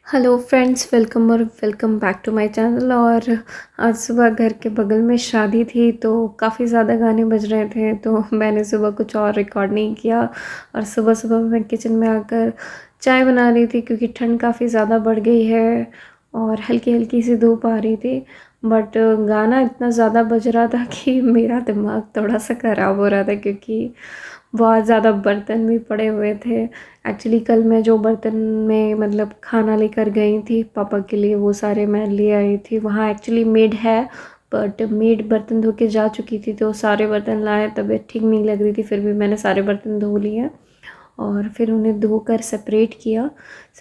Hello friends, welcome back to my channel. और आज सुबह घर के बगल में शादी थी तो काफ़ी ज़्यादा गाने बज रहे थे, तो मैंने सुबह कुछ और रिकॉर्ड नहीं किया। और सुबह सुबह मैं किचन में आकर चाय बना रही थी क्योंकि ठंड काफ़ी ज़्यादा बढ़ गई है और हल्की हल्की सी धूप आ रही थी। बट गाना इतना ज़्यादा बज रहा था कि मेरा दिमाग थोड़ा सा ख़राब हो रहा था क्योंकि बहुत ज़्यादा बर्तन भी पड़े हुए थे। एक्चुअली कल मैं जो बर्तन में मतलब खाना लेकर गई थी पापा के लिए, वो सारे मैं ले आई थी। वहाँ एक्चुअली मेड है, बट मेड बर्तन धो के जा चुकी थी तो सारे बर्तन लाए। तबीयत ठीक नहीं लग रही थी, फिर भी मैंने सारे बर्तन धो लिए और फिर उन्हें धोकर सेपरेट किया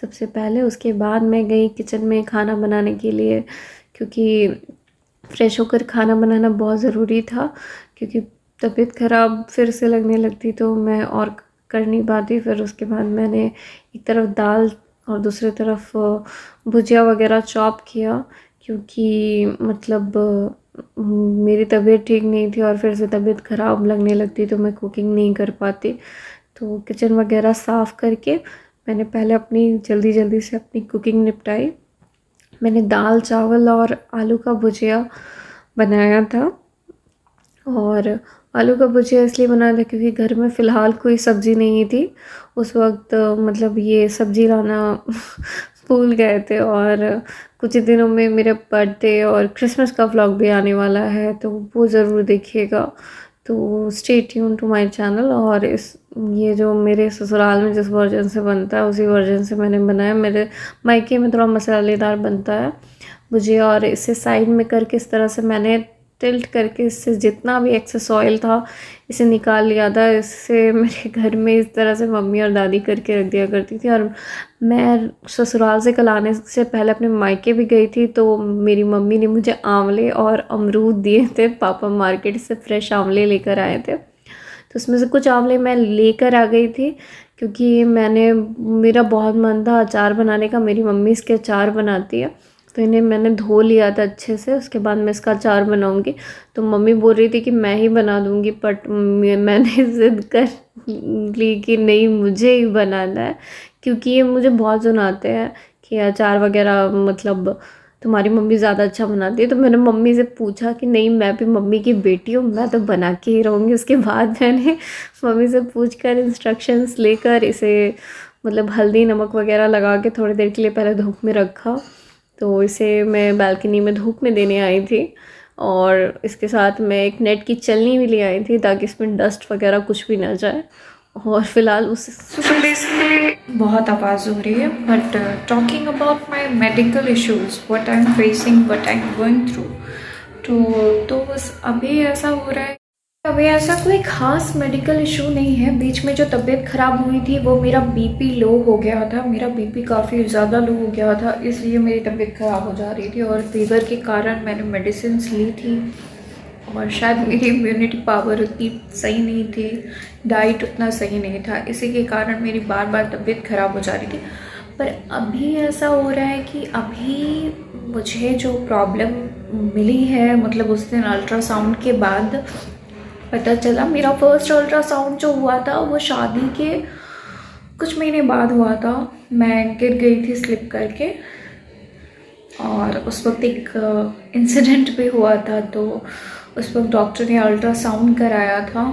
सबसे पहले। उसके बाद मैं गई किचन में खाना बनाने के लिए क्योंकि फ्रेश होकर खाना बनाना बहुत ज़रूरी था, क्योंकि तबीयत ख़राब फिर से लगने लगती तो मैं और कर नहीं पाती। फिर उसके बाद मैंने एक तरफ दाल और दूसरी तरफ भुजिया वगैरह चॉप किया क्योंकि मतलब मेरी तबीयत ठीक नहीं थी और फिर से तबीयत ख़राब लगने लगती तो मैं कुकिंग नहीं कर पाती। तो किचन वगैरह साफ़ करके मैंने पहले अपनी जल्दी जल्दी से अपनी कुकिंग निपटाई। मैंने दाल चावल और आलू का भुजिया बनाया था। और आलू का भुजिया इसलिए बनाया था क्योंकि घर में फ़िलहाल कोई सब्ज़ी नहीं थी उस वक्त। मतलब ये सब्ज़ी लाना भूल गए थे। और कुछ ही दिनों में मेरा बर्थडे और क्रिसमस का व्लॉग भी आने वाला है तो वो ज़रूर देखिएगा। तो stay tune to my channel. और ये जो मेरे ससुराल में जिस वर्जन से बनता है उसी वर्जन से मैंने बनाया। मेरे मायके में थोड़ा मसालेदार बनता है भुजिया। और इसे साइड में करके इस तरह से मैंने टिल्ट करके इससे जितना भी एक्सेस ऑयल था इसे निकाल लिया था। इससे मेरे घर में इस तरह से मम्मी और दादी करके रख दिया करती थी। और मैं ससुराल से कल आने से पहले अपने मायके भी गई थी तो मेरी मम्मी ने मुझे आंवले और अमरूद दिए थे। पापा मार्केट से फ्रेश आंवले लेकर आए थे तो उसमें से कुछ आंवले मैं लेकर आ गई थी क्योंकि मेरा बहुत मन था अचार बनाने का। मेरी मम्मी इसके अचार बनाती है तो इन्हें मैंने धो लिया था अच्छे से। उसके बाद मैं इसका अचार बनाऊंगी। तो मम्मी बोल रही थी कि मैं ही बना दूंगी, बट मैंने ज़िद कर ली कि नहीं, मुझे ही बनाना है क्योंकि ये मुझे बहुत सुनाते हैं कि अचार वगैरह मतलब तुम्हारी मम्मी ज़्यादा अच्छा बनाती है। तो मैंने मम्मी से पूछा कि नहीं, मैं भी मम्मी की बेटी हूँ, मैं तो बना के ही रहूँगी। उसके बाद मैंने मम्मी से पूछकर इंस्ट्रक्शंस लेकर इसे मतलब हल्दी नमक वगैरह लगा के थोड़ी देर के लिए पहले धूप में रखा। तो इसे मैं बालकनी में धूप में देने आई थी। और इसके साथ मैं एक नेट की चलनी भी ले आई थी ताकि इसमें डस्ट वगैरह कुछ भी ना जाए। और फिलहाल उस बेसिकली बहुत आवाज़ हो रही है, but talking about my medical issues, what I am facing, what I am going through, तो बस अभी ऐसा हो रहा है। अभी ऐसा कोई खास मेडिकल इशू नहीं है। बीच में जो तबीयत ख़राब हुई थी वो मेरा बीपी लो हो गया था। मेरा बीपी काफ़ी ज़्यादा लो हो गया था, इसलिए मेरी तबीयत ख़राब हो जा रही थी। और फीवर के कारण मैंने मेडिसिन ली थी और शायद मेरी इम्यूनिटी पावर उतनी सही नहीं थी, डाइट उतना सही नहीं था, इसी के कारण मेरी बार बार तबीयत ख़राब हो जा रही थी। पर अभी ऐसा हो रहा है कि अभी मुझे जो प्रॉब्लम मिली है, मतलब उस दिन अल्ट्रासाउंड के बाद पता चला। मेरा फर्स्ट अल्ट्रासाउंड जो हुआ था वो शादी के कुछ महीने बाद हुआ था। मैं गिर गई थी स्लिप करके और उस वक्त एक इंसिडेंट भी हुआ था। तो उस वक्त डॉक्टर ने अल्ट्रासाउंड कराया था।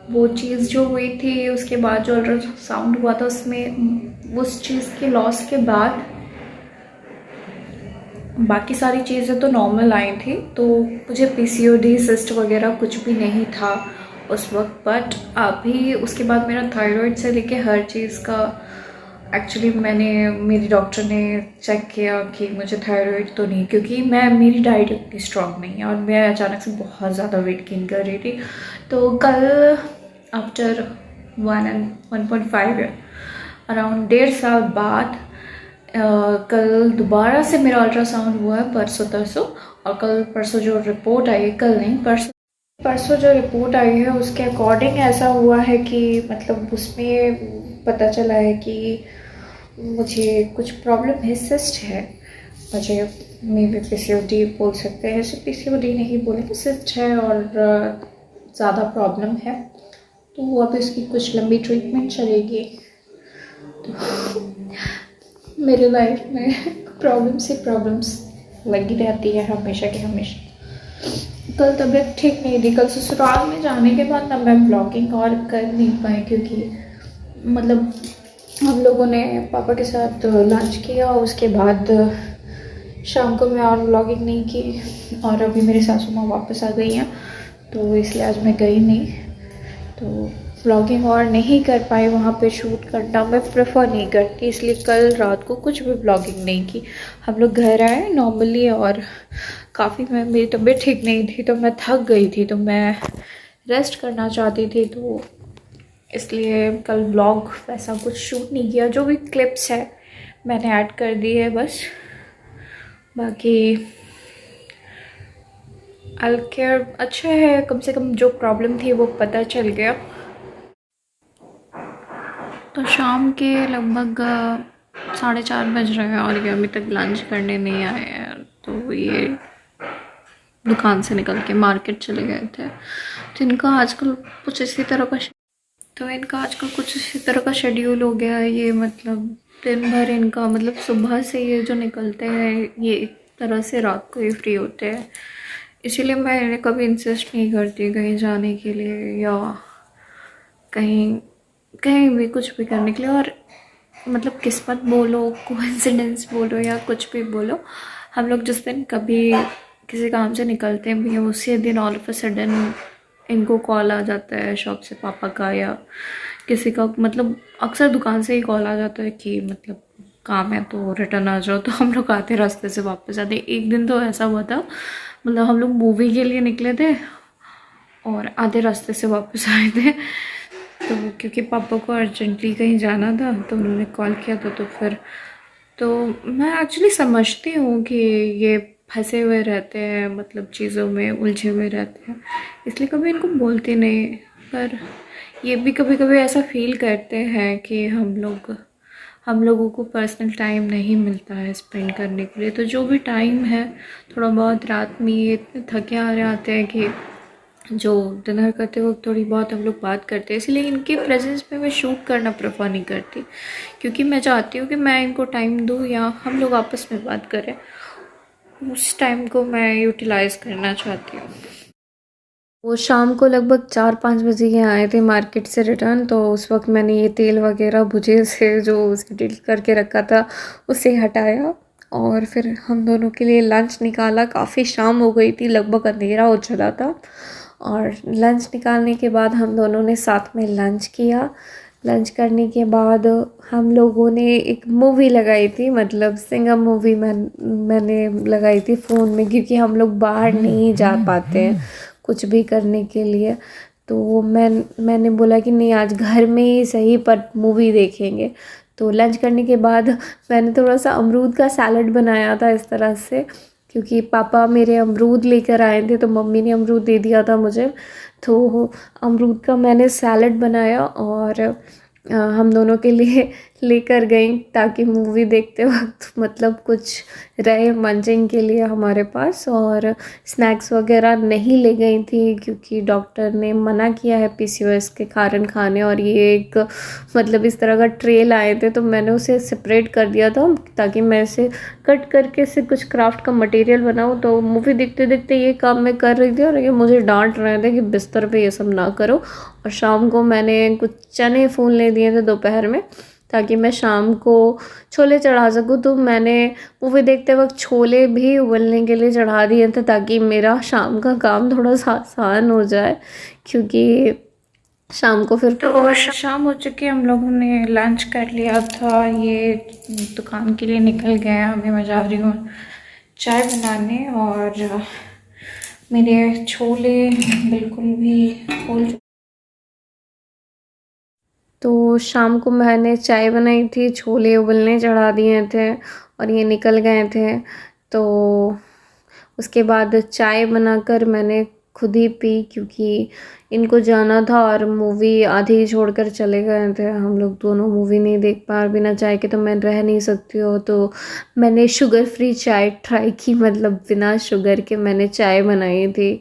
वो चीज़ जो हुई थी उसके बाद जो अल्ट्रासाउंड हुआ था उसमें उस चीज़ के लॉस के बाद बाकी सारी चीज़ें तो नॉर्मल आई थी। तो मुझे पीसीओडी सिस्ट वगैरह कुछ भी नहीं था उस वक्त। बट अभी उसके बाद मेरा थायराइड से लेके हर चीज़ का एक्चुअली मेरी डॉक्टर ने चेक किया कि मुझे थायराइड तो नहीं, क्योंकि मेरी डाइट इतनी स्ट्रॉन्ग नहीं है और मैं अचानक से बहुत ज़्यादा वेट गेन कर रही थी। तो कल आफ्टर 1.5 ईयर, अराउंड 1.5 साल बाद कल दोबारा से मेरा अल्ट्रासाउंड हुआ है, परसों तरसों। और कल परसों जो रिपोर्ट आई है, कल नहीं परसों जो रिपोर्ट आई है उसके अकॉर्डिंग ऐसा हुआ है कि मतलब उसमें पता चला है कि मुझे कुछ प्रॉब्लम है, सिस्ट है। मुझे मे बी पीसीओडी बोल सकते हैं, ऐसे पीसीओडी नहीं बोलेंगे, सिस्ट है और ज़्यादा प्रॉब्लम है। तो अब इसकी कुछ लंबी ट्रीटमेंट चलेगी। तो मेरे लाइफ में प्रॉब्लम्स ही प्रॉब्लम्स लगी रहती है हमेशा के हमेशा। कल तबीयत ठीक नहीं थी, कल ससुराल में जाने के बाद ना मैं ब्लॉगिंग और कर नहीं पाई, क्योंकि मतलब हम लोगों ने पापा के साथ लंच किया, उसके बाद शाम को मैं और ब्लॉगिंग नहीं की। और अभी मेरी सासू माँ वापस आ गई हैं, तो इसलिए आज मैं गई नहीं, तो व्लॉगिंग और नहीं कर पाई। वहाँ पे शूट करना मैं प्रेफर नहीं करती, इसलिए कल रात को कुछ भी व्लॉगिंग नहीं की। हम लोग घर आए नॉर्मली, और काफ़ी मेरी तबीयत ठीक नहीं थी, तो मैं थक गई थी, तो मैं रेस्ट करना चाहती थी, तो इसलिए कल व्लॉग वैसा कुछ शूट नहीं किया। जो भी क्लिप्स है मैंने ऐड कर दी है बस, बाकी आई केयर अच्छा है, कम से कम जो प्रॉब्लम थी वो पता चल गया। तो शाम के लगभग 4:30 बज रहे हैं और ये अभी तक लंच करने नहीं आए हैं, तो ये दुकान से निकल के मार्केट चले गए थे। तो इनका आजकल कुछ इसी तरह का शेड्यूल हो गया है। ये मतलब दिन भर इनका मतलब सुबह से ये जो निकलते हैं ये एक तरह से रात को ही फ्री होते हैं, इसीलिए मैं इन्हें कभी इंसिस्ट नहीं करती कहीं जाने के लिए या कहीं कहीं भी कुछ भी करने के लिए। और मतलब किस्मत बोलो, कोइंसिडेंस बोलो या कुछ भी बोलो, हम लोग जिस दिन कभी किसी काम से निकलते भी हैं उसी दिन ऑल ऑफ अ सडन इनको कॉल आ जाता है शॉप से, पापा का या किसी का, मतलब अक्सर दुकान से ही कॉल आ जाता है कि मतलब काम है तो रिटर्न आ जाओ। तो हम लोग आते रास्ते से वापस आते। एक दिन तो ऐसा हुआ था, मतलब हम लोग मूवी के लिए निकले थे और आधे रास्ते से वापस आए थे, तो क्योंकि पापा को अर्जेंटली कहीं जाना था तो उन्होंने कॉल किया था। तो फिर तो मैं एक्चुअली समझती हूँ कि ये फंसे हुए रहते हैं, मतलब चीज़ों में उलझे हुए रहते हैं, इसलिए कभी इनको बोलती नहीं। पर ये भी कभी कभी ऐसा फील करते हैं कि हम लोगों को पर्सनल टाइम नहीं मिलता है स्पेंड करने के लिए। तो जो भी टाइम है थोड़ा बहुत रात में ये इतने थके हारे आते हैं कि जो डिनर करते वक्त थोड़ी बहुत हम लोग बात करते हैं, इसलिए इनके प्रेजेंस में मैं शूट करना प्रेफर नहीं करती, क्योंकि मैं चाहती हूँ कि मैं इनको टाइम दूँ या हम लोग आपस में बात करें, उस टाइम को मैं यूटिलाइज़ करना चाहती हूँ। वो शाम को लगभग 4-5 बजे ये आए थे मार्केट से रिटर्न, तो उस वक्त मैंने ये तेल वगैरह भुजे से जो सेटल करके रखा था उसे हटाया और फिर हम दोनों के लिए लंच निकाला। काफ़ी शाम हो गई थी, लगभग अंधेरा हो चला था, और लंच निकालने के बाद हम दोनों ने साथ में लंच किया। लंच करने के बाद हम लोगों ने एक मूवी लगाई थी, मतलब सिंघम मूवी मैंने लगाई थी फ़ोन में, क्योंकि हम लोग बाहर नहीं जा पाते हैं कुछ भी करने के लिए। तो मैंने बोला कि नहीं आज घर में ही सही पर मूवी देखेंगे। तो लंच करने के बाद मैंने थोड़ा सा अमरूद का सैलड बनाया था इस तरह से, क्योंकि पापा मेरे अमरूद लेकर आए थे तो मम्मी ने अमरूद दे दिया था मुझे, तो अमरूद का मैंने सैलड बनाया और हम दोनों के लिए लेकर गई, ताकि मूवी देखते वक्त मतलब कुछ रहे मंचिंग के लिए हमारे पास। और स्नैक्स वगैरह नहीं ले गई थी क्योंकि डॉक्टर ने मना किया है पीसीओएस के कारण खाने, और ये एक मतलब इस तरह का ट्रे लाए थे तो मैंने उसे सेपरेट कर दिया था ताकि मैं इसे कट करके इससे कुछ क्राफ्ट का मटेरियल बनाऊँ। तो मूवी देखते देखते ये काम मैं कर रही थी और ये मुझे डांट रहे थे कि बिस्तर पे ये सब ना करो। और शाम को मैंने कुछ चने फूलने दिए थे दोपहर में, ताकि मैं शाम को छोले चढ़ा सकूँ। तो मैंने मूवी देखते वक्त छोले भी उबलने के लिए चढ़ा दिए थे ताकि मेरा शाम का काम थोड़ा सा आसान हो जाए, क्योंकि शाम को फिर तो शाम हो चुकी, हम लोगों ने लंच कर लिया था, ये दुकान के लिए निकल गए हैं। अभी मैं जा रही हूँ चाय बनाने, और मेरे छोले बिल्कुल भी फूल। तो शाम को मैंने चाय बनाई थी, छोले उबलने चढ़ा दिए थे और ये निकल गए थे। तो उसके बाद चाय बनाकर मैंने खुद ही पी, क्योंकि इनको जाना था और मूवी आधी ही छोड़कर चले गए थे। हम लोग दोनों मूवी नहीं देख पा, और बिना चाय के तो मैं रह नहीं सकती हूँ। तो मैंने शुगर फ्री चाय ट्राई की, मतलब बिना शुगर के मैंने चाय बनाई थी।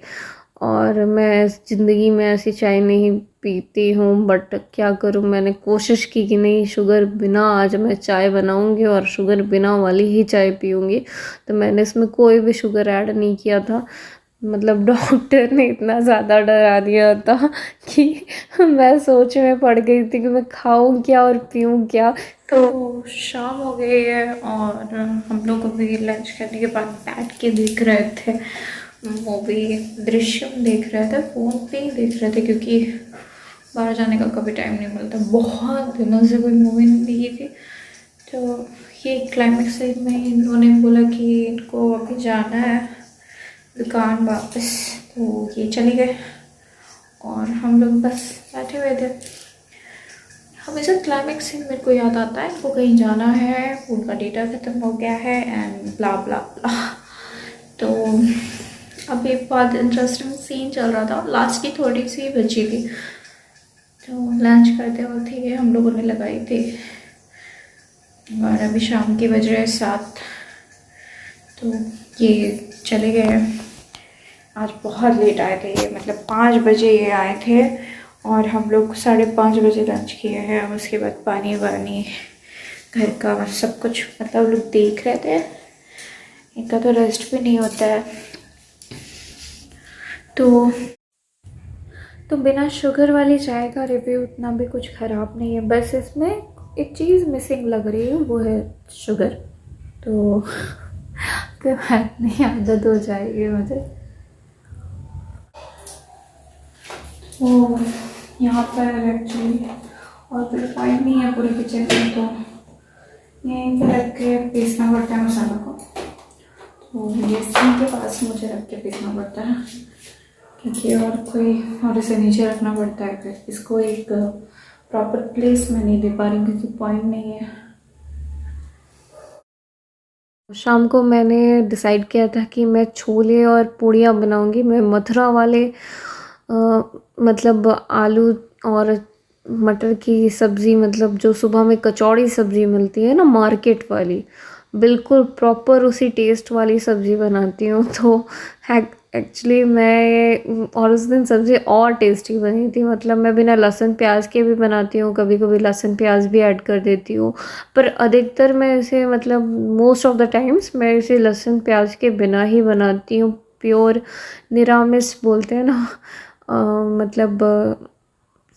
और मैं ज़िंदगी में ऐसी चाय नहीं पीती हूँ, बट क्या करूँ, मैंने कोशिश की कि नहीं, शुगर बिना आज मैं चाय बनाऊँगी और शुगर बिना वाली ही चाय पीऊँगी। तो मैंने इसमें कोई भी शुगर ऐड नहीं किया था। मतलब डॉक्टर ने इतना ज़्यादा डरा दिया था कि मैं सोच में पड़ गई थी कि मैं खाऊं क्या और पीऊं क्या। तो शाम हो गई है और हम लोग अभी लंच करने के बाद बैठ के देख रहे थे मूवी, दृश्यम देख रहे थे, फ़ोन पे ही देख रहे थे क्योंकि बाहर जाने का कभी टाइम नहीं मिलता। बहुत दिनों से कोई मूवी नहीं देखी थी। तो ये क्लाइमेक्स सीन में इन्होंने बोला कि इनको अभी जाना है दुकान वापस, तो ये चले गए और हम लोग बस बैठे हुए थे। हमेशा क्लाइमेक्स सीन मेरे को याद आता है, इनको कहीं जाना है, उनका डेटा ख़त्म हो गया है एंड ब्ला ब्ला ब्ला। तो अभी बहुत इंटरेस्टिंग सीन चल रहा था, लास्ट की थोड़ी सी बची थी। तो लंच करते वक्त ही हम लोगों ने लगाई थी और अभी शाम की बज रहे 7। तो ये चले गए। आज बहुत लेट आए थे ये, मतलब 5 बजे ये आए थे और हम लोग 5:30 बजे लंच किए हैं। और उसके बाद पानी वानी घर का सब कुछ मतलब लोग देख रहे थे। इनका तो रेस्ट भी नहीं होता है। तो बिना शुगर वाली चाय का रिव्यू उतना भी कुछ ख़राब नहीं है, बस इसमें एक चीज़ मिसिंग लग रही है, वो है शुगर। तो कोई बात नहीं, आदत हो जाएगी मुझे। तो यहाँ पर एक्चुअली और कोई पॉइंट नहीं है पूरे किचन में, तो यहीं पे रख के पीसना पड़ता है मसाला को। तो ये सिंक के पास मुझे रख के पीसना पड़ता है क्योंकि और इसे नीचे रखना पड़ता है। फिर इसको एक प्रॉपर प्लेस में नहीं दे पा रही क्योंकि पॉइंट नहीं है। शाम को मैंने डिसाइड किया था कि मैं छोले और पूड़ियाँ बनाऊंगी। मैं मथुरा वाले मतलब आलू और मटर की सब्ज़ी, मतलब जो सुबह में कचौड़ी सब्ज़ी मिलती है ना मार्केट वाली, बिल्कुल प्रॉपर उसी टेस्ट वाली सब्ज़ी बनाती हूँ। तो एक्चुअली मैं और उस दिन सब्ज़ी और टेस्टी बनी थी। मतलब मैं बिना लहसुन प्याज के भी बनाती हूँ, कभी कभी लहसुन प्याज भी ऐड कर देती हूँ, पर अधिकतर मैं इसे मतलब मोस्ट ऑफ द टाइम्स मैं इसे लहसुन प्याज के बिना ही बनाती हूँ। प्योर निरामिष बोलते हैं ना, मतलब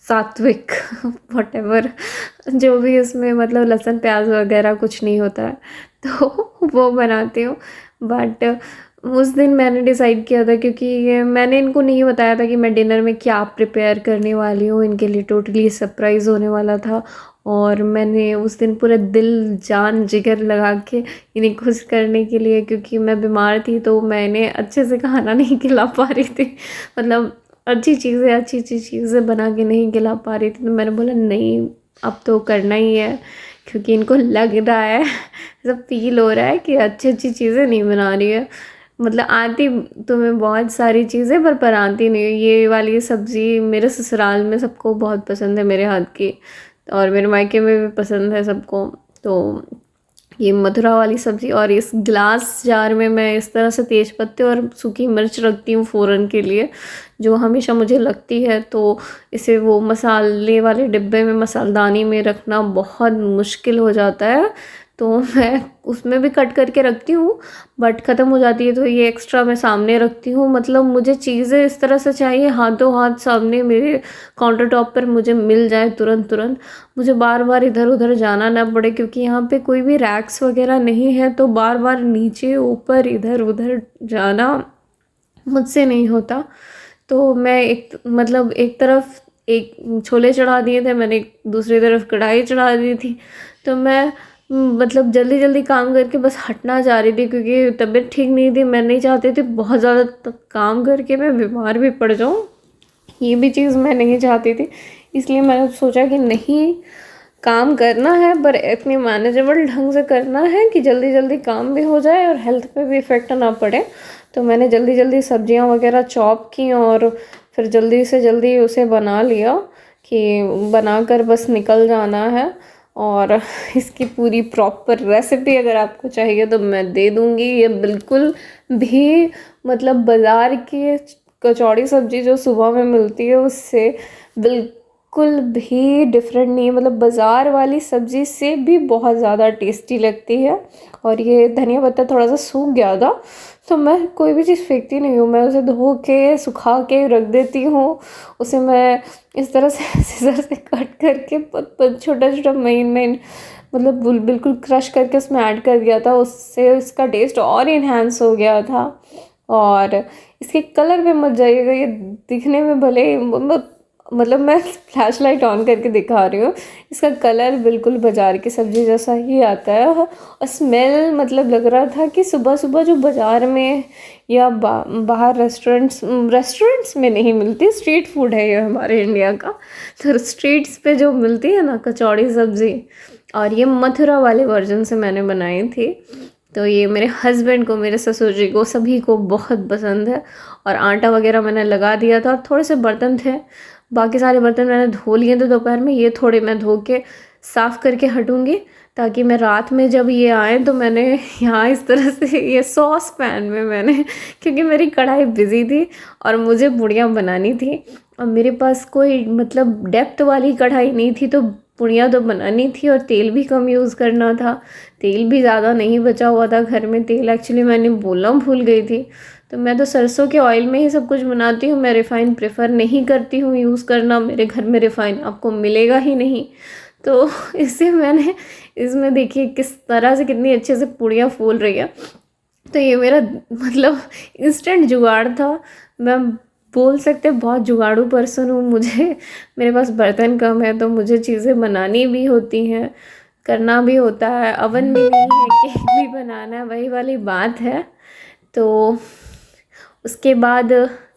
सात्विक व्हाटएवर, जो भी इसमें मतलब लहसुन प्याज वगैरह कुछ नहीं होता है, तो वो बनाती हूँ। बट उस दिन मैंने डिसाइड किया था क्योंकि ये मैंने इनको नहीं बताया था कि मैं डिनर में क्या प्रिपेयर करने वाली हूँ। इनके लिए टोटली सरप्राइज़ होने वाला था और मैंने उस दिन पूरा दिल जान जिगर लगा के इन्हें खुश करने के लिए, क्योंकि मैं बीमार थी तो मैंने अच्छे से खाना नहीं खिला पा रही थी, मतलब अच्छी चीज़ें बना के नहीं खिला पा रही थी। तो मैंने बोला नहीं, अब तो करना ही है, क्योंकि इनको लग रहा है, सब फील हो रहा है कि अच्छी चीज़ें नहीं बना रही है। मतलब आती तुम्हें बहुत सारी चीज़ें पर आती नहीं है। ये वाली सब्ज़ी मेरे ससुराल में सबको बहुत पसंद है मेरे हाथ की, और मेरे मायके में भी पसंद है सबको। तो ये मथुरा वाली सब्ज़ी, और इस ग्लास जार में मैं इस तरह से तेज पत्ते और सूखी मिर्च रखती हूँ फ़ोरन के लिए, जो हमेशा मुझे लगती है। तो इसे वो मसाले वाले डिब्बे में मसालदानी में रखना बहुत मुश्किल हो जाता है, तो मैं उसमें भी कट करके रखती हूँ, बट ख़त्म हो जाती है तो ये एक्स्ट्रा मैं सामने रखती हूँ। मतलब मुझे चीज़ें इस तरह से चाहिए, हाथों हाथ सामने मेरे काउंटर टॉप पर मुझे मिल जाए तुरंत तुरंत, मुझे बार बार इधर उधर जाना ना पड़े, क्योंकि यहाँ पे कोई भी रैक्स वगैरह नहीं है, तो बार बार नीचे ऊपर इधर उधर जाना मुझसे नहीं होता। तो मैं एक तरफ एक छोले चढ़ा दिए थे मैंने, दूसरी तरफ कढ़ाई चढ़ा दी थी। तो मैं मतलब जल्दी जल्दी काम करके बस हटना चाह रही थी, क्योंकि तबीयत ठीक नहीं थी। मैं नहीं चाहती थी बहुत ज़्यादा काम करके मैं बीमार भी पड़ जाऊँ, ये भी चीज़ मैं नहीं चाहती थी। इसलिए मैंने सोचा कि नहीं, काम करना है पर इतनी मैनेजेबल ढंग से करना है कि जल्दी जल्दी काम भी हो जाए और हेल्थ पे भी इफ़ेक्ट ना पड़े। तो मैंने जल्दी जल्दी सब्जियां वगैरह चॉप की और फिर जल्दी से जल्दी उसे बना लिया कि बनाकर बस निकल जाना है। और इसकी पूरी प्रॉपर रेसिपी अगर आपको चाहिए तो मैं दे दूँगी। ये बिल्कुल भी मतलब बाज़ार के कचौड़ी सब्ज़ी जो सुबह में मिलती है उससे बिल्कुल भी डिफरेंट नहीं है, मतलब बाज़ार वाली सब्ज़ी से भी बहुत ज़्यादा टेस्टी लगती है। और ये धनिया पत्ता थोड़ा सा सूख गया था, तो मैं कोई भी चीज़ फेंकती नहीं हूँ, मैं उसे धो के सुखा के रख देती हूँ। उसे मैं इस तरह से सीज़र से कट करके छोटा छोटा महीन महीन मतलब बिल्कुल क्रश करके उसमें ऐड कर दिया था, उससे इसका टेस्ट और इन्हांस हो गया था। और इसके कलर पे मत जाइएगा, ये दिखने में भले ही मतलब मैं फ्लैश लाइट ऑन करके दिखा रही हूँ, इसका कलर बिल्कुल बाज़ार की सब्ज़ी जैसा ही आता है। और स्मेल मतलब लग रहा था कि सुबह सुबह जो बाज़ार में या बाहर रेस्टोरेंट्स में नहीं मिलती, स्ट्रीट फूड है ये हमारे इंडिया का, तो स्ट्रीट्स पे जो मिलती है ना कचौड़ी सब्ज़ी, और ये मथुरा वाले वर्जन से मैंने बनाई थी। तो ये मेरे हस्बैंड को, मेरे ससुर जी को, सभी को बहुत पसंद है। और आटा वगैरह मैंने लगा दिया था और थोड़े से बर्तन थे, बाकी सारे बर्तन मैंने धो लिए थे दोपहर में, ये थोड़े मैं धो के साफ़ करके हटूँगी ताकि मैं रात में जब ये आए तो मैंने यहाँ इस तरह से ये सॉस पैन में मैंने क्योंकि मेरी कढ़ाई बिज़ी थी और मुझे पूड़ियाँ बनानी थी और मेरे पास कोई मतलब डेप्थ वाली कढ़ाई नहीं थी, तो पूड़ियाँ तो बनानी थी और तेल भी कम यूज़ करना था। तेल भी ज़्यादा नहीं बचा हुआ था घर में, तेल एक्चुअली मैंने बोलना भूल गई थी। तो मैं तो सरसों के ऑयल में ही सब कुछ बनाती हूँ, मैं रिफ़ाइन प्रेफर नहीं करती हूँ यूज़ करना, मेरे घर में रिफ़ाइन आपको मिलेगा ही नहीं। तो इससे मैंने इसमें देखिए किस तरह से कितनी अच्छे से पूड़ियाँ फूल रही है। तो ये मेरा मतलब इंस्टेंट जुगाड़ था, मैं बोल सकते बहुत जुगाड़ू पर्सन हूँ। मुझे मेरे पास बर्तन कम है तो मुझे चीज़ें बनानी भी होती हैं, करना भी होता है, अवन भी नहीं है, केक भी बनाना है, वही वाली बात है। तो उसके बाद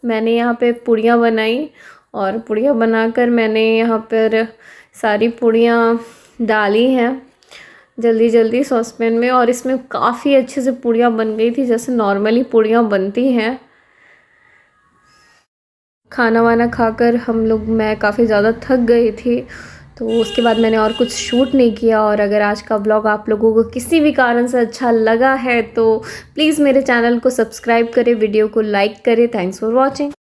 मैंने यहाँ पे पूड़ियाँ बनाई और पूड़ियाँ बनाकर मैंने यहाँ पर सारी पूड़ियाँ डाली हैं जल्दी जल्दी सॉसपैन में, और इसमें काफ़ी अच्छे से पूड़ियाँ बन गई थी जैसे नॉर्मली पूड़ियाँ बनती हैं। खाना वाना खाकर मैं काफ़ी ज़्यादा थक गई थी, तो उसके बाद मैंने और कुछ शूट नहीं किया। और अगर आज का व्लॉग आप लोगों को किसी भी कारण से अच्छा लगा है तो प्लीज़ मेरे चैनल को सब्सक्राइब करें, वीडियो को लाइक करें। Thanks for watching.